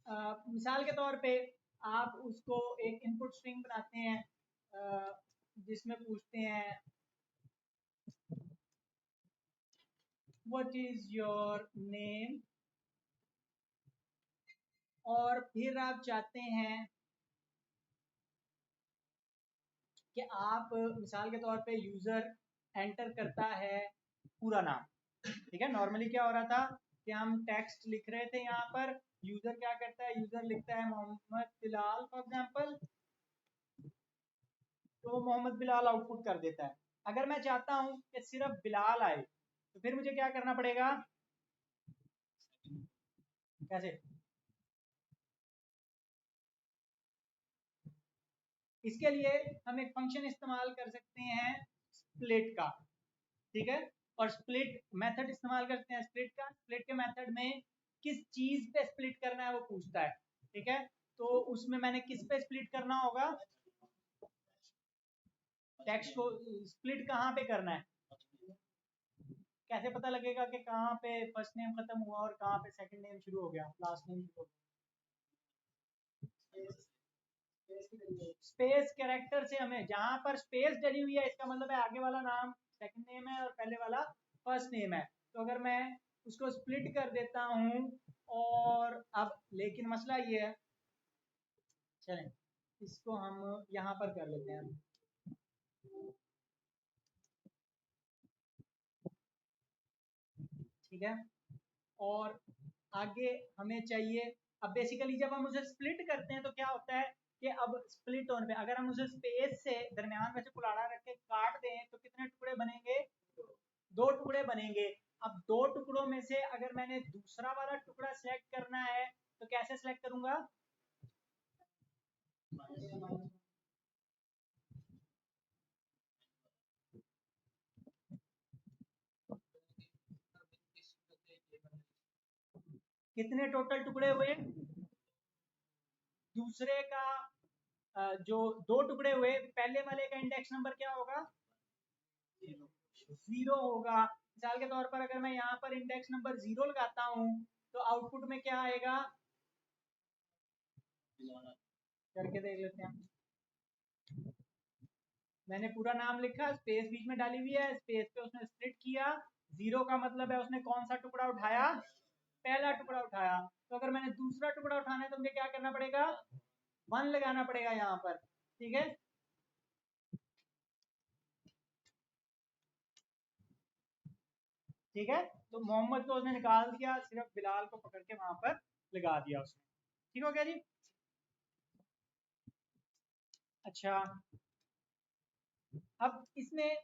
मिसाल के तौर पे आप उसको एक इनपुट स्ट्रिंग बनाते हैं जिसमें पूछते हैं व्हाट इज योर नेम, और फिर आप चाहते हैं कि आप मिसाल के तौर पे यूजर एंटर करता है पूरा नाम। ठीक है, नॉर्मली क्या हो रहा था कि हम टेक्स्ट लिख रहे थे, यहाँ पर यूजर क्या करता है, यूजर लिखता है मोहम्मद बिलाल फॉर एग्जांपल, तो मोहम्मद बिलाल आउटपुट कर देता है। अगर मैं चाहता हूं कि सिर्फ बिलाल आए तो फिर मुझे क्या करना पड़ेगा, कैसे, इसके लिए हम एक फंक्शन इस्तेमाल कर सकते हैं स्प्लिट का। ठीक है, और स्प्लिट मेथड इस्तेमाल करते हैं स्प्लिट का। स्प्लिट के मेथड में किस चीज पे स्प्लिट करना है वो पूछता है। ठीक है, तो उसमें मैंने किस पे स्प्लिट करना होगा, टेक्स्ट को स्प्लिट कहाँ पे करना है, कैसे पता लगेगा कि कहाँ पे फर्स्ट नेम खत्म हुआ और कहाँ पे सेकंड नेम शुरू हो गया, लास्ट नेम शुरू हो गया। स्पेस कैरेक्टर से हमें, जहां पर स्पेस डली हुई है इसका मतलब है आगे वाला नाम सेकंड नेम है और पहले वाला फर्स्ट नेम है। तो अगर मैं उसको स्प्लिट कर देता हूं, और अब लेकिन मसला ये है, चलें इसको हम यहां पर कर लेते हैं। ठीक है, और आगे हमें चाहिए, अब बेसिकली जब हम उसे स्प्लिट करते हैं तो क्या होता है कि अब स्प्लिट होने पे अगर हम उसे स्पेस से दरमियान में से कुलाड़ा रख के काट दें तो कितने टुकड़े बनेंगे, दो टुकड़े बनेंगे। अब दो टुकड़ों में से अगर मैंने दूसरा वाला टुकड़ा सिलेक्ट करना है तो कैसे सिलेक्ट करूंगा, कितने टोटल टुकड़े हुए, दूसरे का जो दो टुकड़े हुए, पहले वाले का इंडेक्स नंबर क्या होगा, जीरो होगा। मिसाल के तौर पर अगर मैं यहाँ पर इंडेक्स नंबर 0 लगाता हूँ तो आउटपुट में क्या आएगा, करके देख लेते हैं। मैंने पूरा नाम लिखा, स्पेस बीच में डाली हुई है, स्पेस पे उसने स्प्लिट किया, 0 का मतलब है उसने कौन सा टुकड़ा उठाया, पहला टुकड़ा उठाया। तो अगर मैंने दूसरा टुकड़ा उठाना है तो मुझे क्या करना पड़ेगा, 1 लगाना पड़ेगा यहाँ पर। ठीक है, ठीक है, तो मोहम्मद को उसने निकाल दिया, सिर्फ बिलाल को पकड़ के वहां पर लगा दिया उसने। ठीक हो गया जी। अच्छा, अब इसमें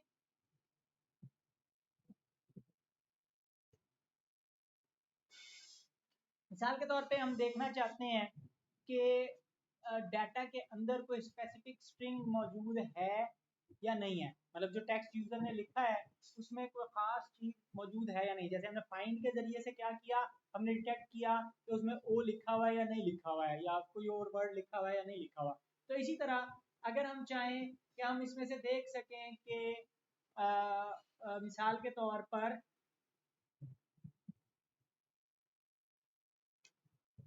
मिसाल के तौर पे हम देखना चाहते हैं कि डाटा के अंदर कोई स्पेसिफिक स्ट्रिंग मौजूद है या नहीं है, मतलब जो टेक्स्ट यूजर ने लिखा है उसमें कोई खास चीज मौजूद है या नहीं। जैसे हमने फाइंड के जरिए से क्या किया, हमने डिटेक्ट किया कि उसमें ओ लिखा हुआ है या नहीं लिखा हुआ है, या कोई और वर्ड लिखा हुआ है या नहीं लिखा हुआ। तो इसी तरह अगर हम चाहें कि हम इसमें से देख सकें कि मिसाल के तौर पर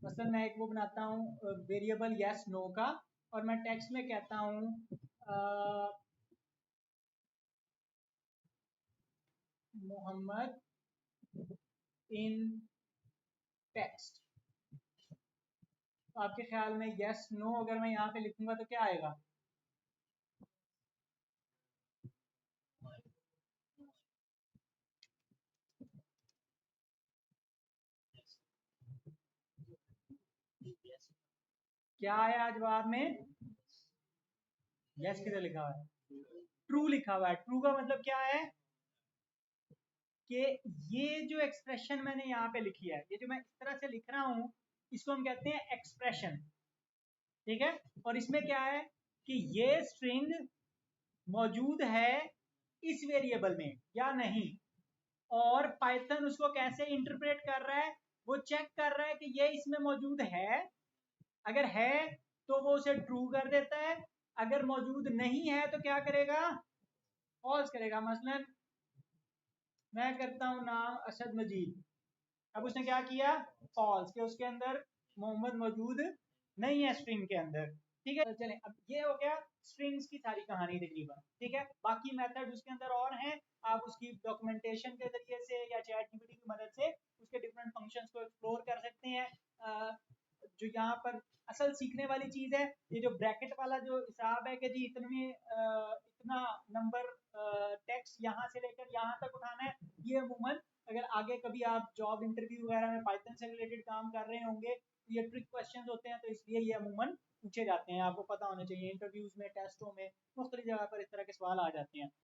मसलन मैं एक वो बनाता हूँ वेरिएबल यस नो का, और मैं टेक्स्ट में कहता हूँ मोहम्मद इन टेक्स्ट। तो आपके ख्याल में यस नो अगर मैं यहाँ पे लिखूंगा तो क्या आएगा, क्या आया जवाब में, यस किधर लिखा हुआ है, ट्रू लिखा हुआ है। ट्रू का मतलब क्या है कि ये जो एक्सप्रेशन मैंने यहाँ पे लिखी है, ये जो मैं इस तरह से लिख रहा हूँ इसको हम कहते हैं एक्सप्रेशन। ठीक है, और इसमें क्या है कि ये स्ट्रिंग मौजूद है इस वेरिएबल में या नहीं, और पाइथन उसको कैसे इंटरप्रेट कर रहा है, वो चेक कर रहा है कि ये इसमें मौजूद है। अगर है तो वो उसे ट्रू कर देता है, अगर मौजूद नहीं है तो क्या करेगा, फॉल्स करेगा। मसलन मैं करता हूं नाम असद मजीद, अब उसने क्या किया, फॉल्स, के उसके अंदर मोहम्मद मौजूद नहीं है स्ट्रिंग के अंदर। ठीक है, चलें, अब ये हो गया स्ट्रिंग्स की सारी कहानी तकरीबन। ठीक है, बाकी मेथड उसके अंदर और हैं, आप उसकी डॉक्यूमेंटेशन के जरिए से या चैट जीपीटी की मदद से उसके डिफरेंट फंक्शंस को एक्सप्लोर कर सकते हैं। जो यहाँ पर असल सीखने वाली चीज़ है, ये जो ब्रैकेट वाला जो हिसाब है कि जी इतना नंबर टेक्स्ट यहाँ से लेकर यहाँ तक उठाना है, ये अमूमन अगर आगे कभी आप जॉब इंटरव्यू वगैरह में पाइथन से रिलेटेड काम कर रहे होंगे, ये ट्रिक क्वेश्चंस होते हैं, तो इसलिए ये अमूमन पूछे जाते हैं। आपको पता होना चाहिए इंटरव्यूज में, टेस्टों में, मुख्तलिफ जगह पर इस तरह के सवाल आ जाते हैं।